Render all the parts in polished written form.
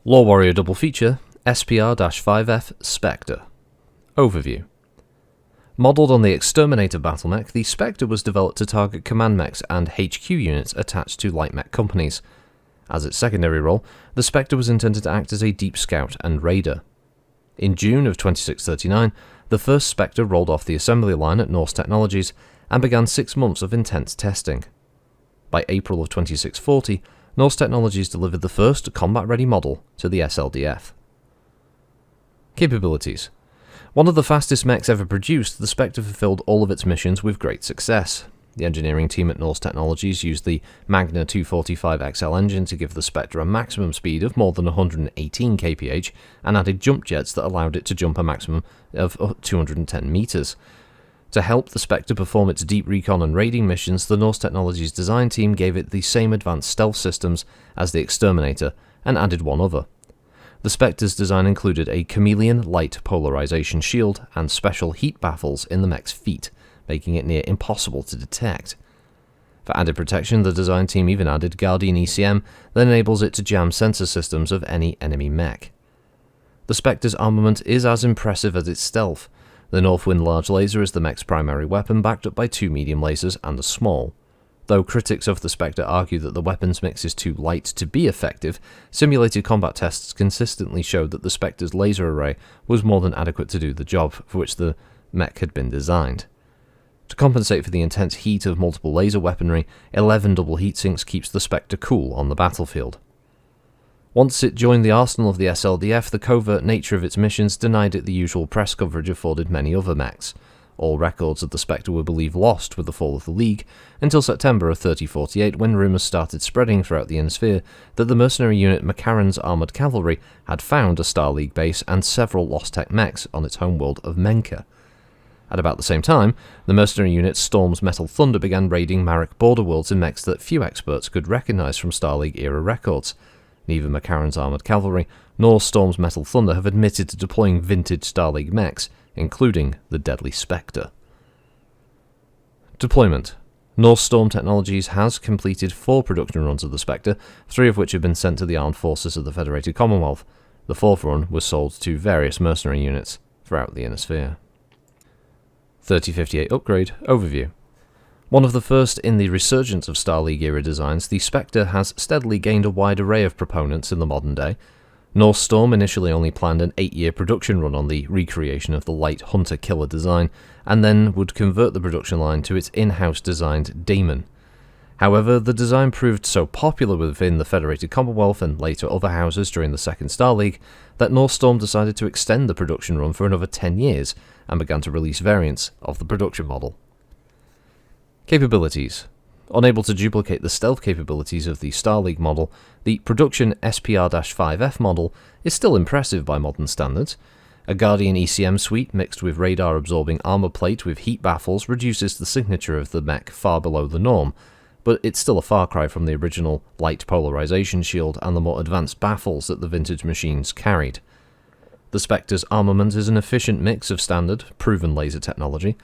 LoreWarrior Double Feature, SPR-5F Specter. Overview. Modelled on the Exterminator Battlemech, the Specter was developed to target command mechs and HQ units attached to light mech companies. As its secondary role, the Specter was intended to act as a deep scout and raider. In June of 2639, the first Specter rolled off the assembly line at Norse Technologies and began 6 months of intense testing. By April of 2640, Norse Technologies delivered the first combat-ready model to the SLDF. Capabilities. One of the fastest mechs ever produced, the Specter fulfilled all of its missions with great success. The engineering team at Norse Technologies used the Magna 245XL engine to give the Spectre a maximum speed of more than 118 kph and added jump jets that allowed it to jump a maximum of 210 meters. To help the Spectre perform its deep recon and raiding missions, the Norse Technologies design team gave it the same advanced stealth systems as the Exterminator and added one other. The Spectre's design included a chameleon light polarization shield and special heat baffles in the mech's feet, making it near impossible to detect. For added protection, the design team even added Guardian ECM that enables it to jam sensor systems of any enemy mech. The Spectre's armament is as impressive as its stealth. The Northwind large laser is the mech's primary weapon, backed up by 2 medium lasers and a small. Though critics of the Spectre argue that the weapons mix is too light to be effective, simulated combat tests consistently showed that the Spectre's laser array was more than adequate to do the job for which the mech had been designed. To compensate for the intense heat of multiple laser weaponry, 11 double heatsinks keeps the Spectre cool on the battlefield. Once it joined the arsenal of the SLDF, the covert nature of its missions denied it the usual press coverage afforded many other mechs. All records of the Spectre were believed lost with the fall of the League, until September of 3048 when rumours started spreading throughout the Innisphere that the mercenary unit McCarran's Armoured Cavalry had found a Star League base and several lost tech mechs on its homeworld of Menka. At about the same time, the mercenary unit Storm's Metal Thunder began raiding Marek border worlds in mechs that few experts could recognise from Star League-era records. Neither McCarran's Armoured Cavalry nor Storm's Metal Thunder have admitted to deploying vintage Star League mechs, including the deadly Spectre. Deployment. Norse Storm Technologies has completed 4 production runs of the Spectre, 3 of which have been sent to the armed forces of the Federated Commonwealth. The 4th run was sold to various mercenary units throughout the Innisphere. 3058 Upgrade Overview. One of the first in the resurgence of Star League-era designs, the Spectre has steadily gained a wide array of proponents in the modern day. Norse Storm initially only planned an 8-year production run on the recreation of the light hunter-killer design, and then would convert the production line to its in-house designed Daemon. However, the design proved so popular within the Federated Commonwealth and later other houses during the Second Star League that Norse Storm decided to extend the production run for another 10 years and began to release variants of the production model. Capabilities. Unable to duplicate the stealth capabilities of the Star League model, the production SPR-5F model is still impressive by modern standards. A Guardian ECM suite mixed with radar-absorbing armor plate with heat baffles reduces the signature of the mech far below the norm, but it's still a far cry from the original light polarization shield and the more advanced baffles that the vintage machines carried. The Spectre's armament is an efficient mix of standard, proven laser technology.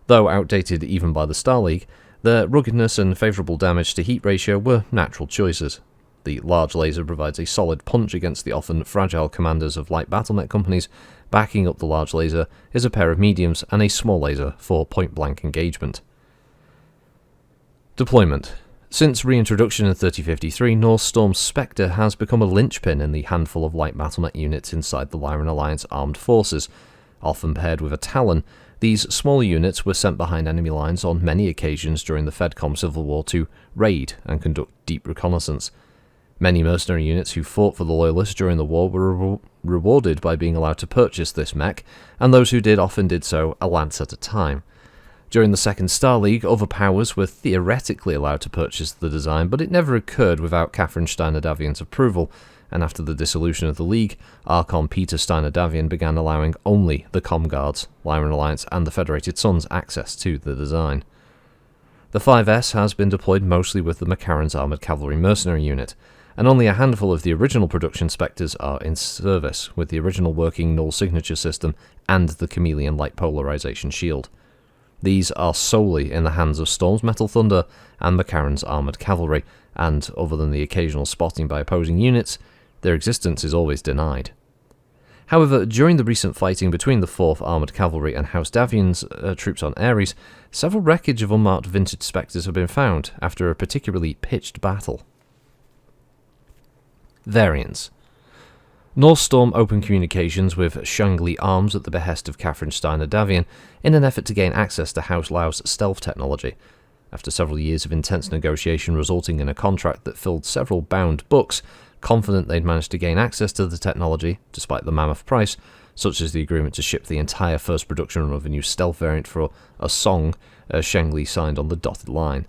Though outdated even by the Star League, their ruggedness and favourable damage to heat ratio were natural choices. The large laser provides a solid punch against the often fragile commanders of light battlemech companies. Backing up the large laser is a pair of mediums and a small laser for point-blank engagement. Deployment. Since reintroduction in 3053, Norse Storm's Spectre has become a linchpin in the handful of light battlemech units inside the Lyran Alliance armed forces. Often paired with a Talon, these smaller units were sent behind enemy lines on many occasions during the Fedcom Civil War to raid and conduct deep reconnaissance. Many mercenary units who fought for the Loyalists during the war were rewarded by being allowed to purchase this mech, and those who did often did so a lance at a time. During the Second Star League, other powers were theoretically allowed to purchase the design, but it never occurred without Catherine Steiner-Davian's approval, and after the dissolution of the League, Archon Peter Steiner-Davian began allowing only the Comguards, Lyran Alliance, and the Federated Sons access to the design. The 5S has been deployed mostly with the McCarran's Armoured Cavalry mercenary unit, and only a handful of the original production Spectres are in service, with the original working null signature system and the chameleon light polarization shield. These are solely in the hands of Storm's Metal Thunder and McCarran's Armoured Cavalry, and other than the occasional spotting by opposing units, Their existence is always denied. However, during the recent fighting between the 4th Armoured Cavalry and House Davian's troops on Ares, several wreckage of unmarked vintage Spectres have been found after a particularly pitched battle. Variants. North Storm opened communications with Shangli Arms at the behest of Catherine Steiner Davian in an effort to gain access to House Lau's stealth technology. After several years of intense negotiation resulting in a contract that filled several bound books, confident they'd managed to gain access to the technology, despite the mammoth price, such as the agreement to ship the entire first production run of a new stealth variant for a song, Shangli signed on the dotted line.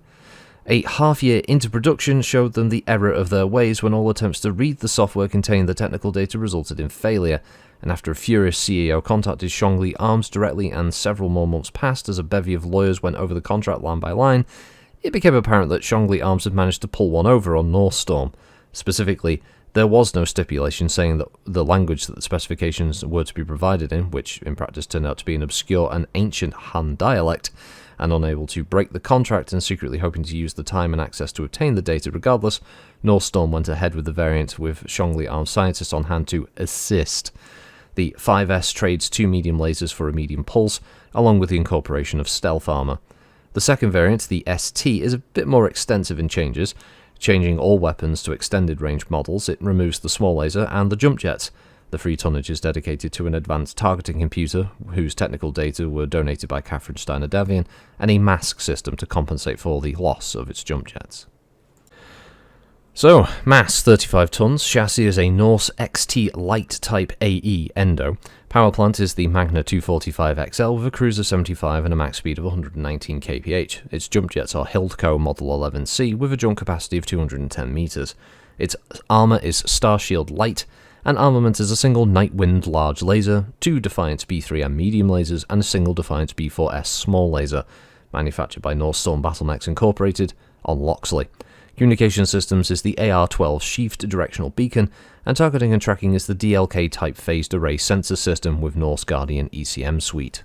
A half-year into production showed them the error of their ways when all attempts to read the software containing the technical data resulted in failure, and after a furious CEO contacted Shangli Arms directly and several more months passed as a bevy of lawyers went over the contract line by line, it became apparent that Shangli Arms had managed to pull one over on North Storm. Specifically, there was no stipulation saying that the language that the specifications were to be provided in, which in practice turned out to be an obscure and ancient Han dialect, and unable to break the contract and secretly hoping to use the time and access to obtain the data regardless, North Storm went ahead with the variant with Shangli Arms scientists on hand to assist. The 5S trades 2 medium lasers for a medium pulse, along with the incorporation of stealth armor. The second variant, the ST, is a bit more extensive in changes. Changing all weapons to extended range models, it removes the small laser and the jump jets. The free tonnage is dedicated to an advanced targeting computer, whose technical data were donated by Catherine Steiner Davian, and a mask system to compensate for the loss of its jump jets. So, mass 35 tons, chassis is a Norse XT Light Type AE Endo, power plant is the Magna 245XL with a cruise of 75 and a max speed of 119 kph. Its jump jets are Hildco Model 11C with a jump capacity of 210 meters. Its armor is Starshield Light, and armament is a single Nightwind large laser, 2 Defiance B3M medium lasers, and a single Defiance B4S small laser, manufactured by North Storm Battlemechs Incorporated on Loxley. Communication systems is the AR-12 sheathed directional beacon, and targeting and tracking is the DLK-type phased array sensor system with Norse Guardian ECM suite.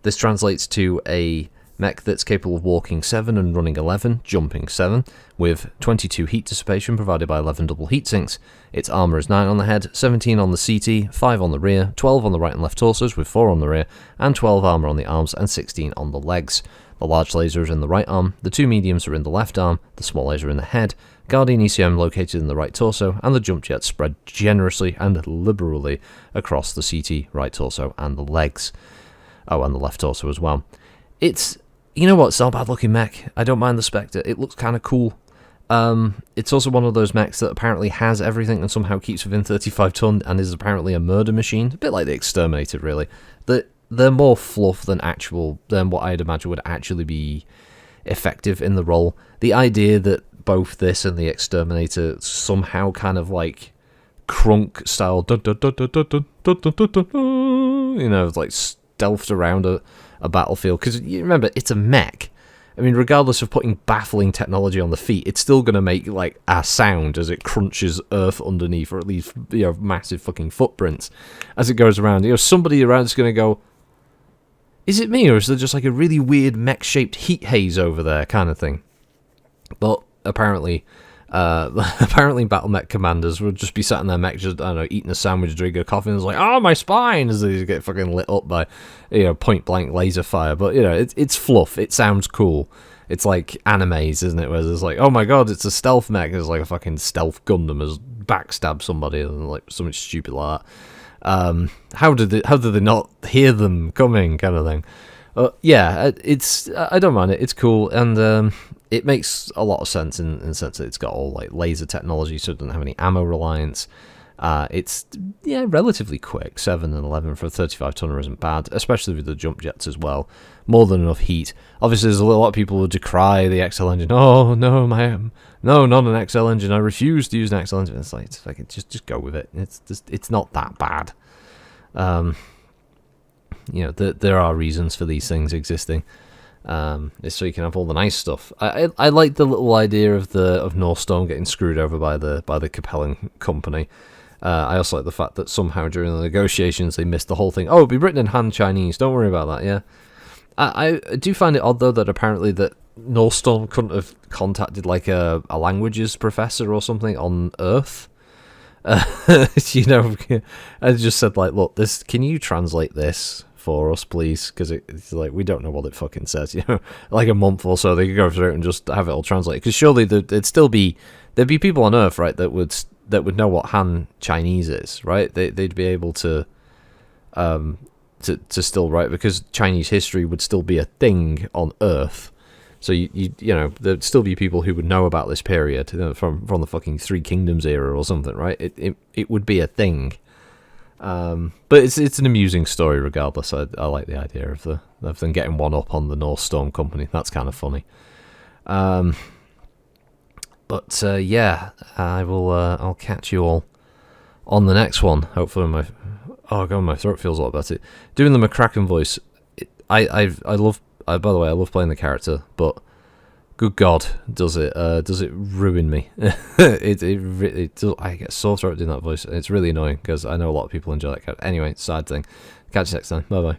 This translates to a mech that's capable of walking 7 and running 11, jumping 7, with 22 heat dissipation provided by 11 double heat sinks. Its armor is 9 on the head, 17 on the CT, 5 on the rear, 12 on the right and left torsos with 4 on the rear, and 12 armor on the arms and 16 on the legs. The large laser is in the right arm, the 2 mediums are in the left arm, the small laser in the head, Guardian ECM located in the right torso, and the jump jets spread generously and liberally across the CT, right torso, and the legs. Oh, and the left torso as well. It's, you know what, it's not a bad looking mech. I don't mind the Spectre, it looks kind of cool. It's also one of those mechs that apparently has everything and somehow keeps within 35 ton and is apparently a murder machine, a bit like the Exterminator really. They're more fluff than what I'd imagine would actually be effective in the role. The idea that both this and the Exterminator somehow kind of like crunk style, like stealthed around a battlefield, because you remember it's a mech. I mean, regardless of putting baffling technology on the feet, it's still going to make like a sound as it crunches earth underneath, or at least massive fucking footprints as it goes around. Somebody around is going to go, is it me, or is there just like a really weird mech-shaped heat haze over there kind of thing? But apparently Battlemech commanders would just be sat in their mech, just, I don't know, eating a sandwich, drinking a coffee, and it's like, oh, my spine, as they get fucking lit up by, point-blank laser fire. But, it's fluff. It sounds cool. It's like animes, isn't it? Where it's like, oh my god, it's a stealth mech. It's like a fucking stealth Gundam has backstabbed somebody, and like something stupid like that. How did they not hear them coming, kind of thing? I don't mind it. It's cool, and it makes a lot of sense in the sense that it's got all like laser technology, so it doesn't have any ammo reliance. It's relatively quick. 7 and 11 for a 35 tonner isn't bad, especially with the jump jets as well. More than enough heat. Obviously, there's a lot of people who decry the XL engine. Oh no, no, not an XL engine. I refuse to use an XL engine. It's like just go with it. It's not that bad. There are reasons for these things existing. It's so you can have all the nice stuff. I like the little idea of North Storm getting screwed over by the Capellan company. I also like the fact that somehow during the negotiations they missed the whole thing. Oh, it'll be written in Han Chinese. Don't worry about that. Yeah, I do find it odd though that apparently that North Storm couldn't have contacted like a languages professor or something on Earth. You know, I just said like, look, this. Can you translate this for us, please? Because it's like we don't know what it fucking says. You know, like a month or so they could go through it and just have it all translated. Because surely there'd be people on Earth, right, that would know what Han Chinese is, right? They'd be able to still write, because Chinese history would still be a thing on Earth. So you know there'd still be people who would know about this period, from the fucking Three Kingdoms era or something, right? It would be a thing. But it's an amusing story regardless. I like the idea of them getting one up on the North Storm Company. That's kind of funny. But yeah, I'll catch you all on the next one. Hopefully my throat feels a lot better. Doing the McCracken voice, I love. By the way, I love playing the character, but good God, does it ruin me? it does, I get sore throat doing that voice. It's really annoying because I know a lot of people enjoy that character. Anyway, side thing. Catch you next time. Bye bye.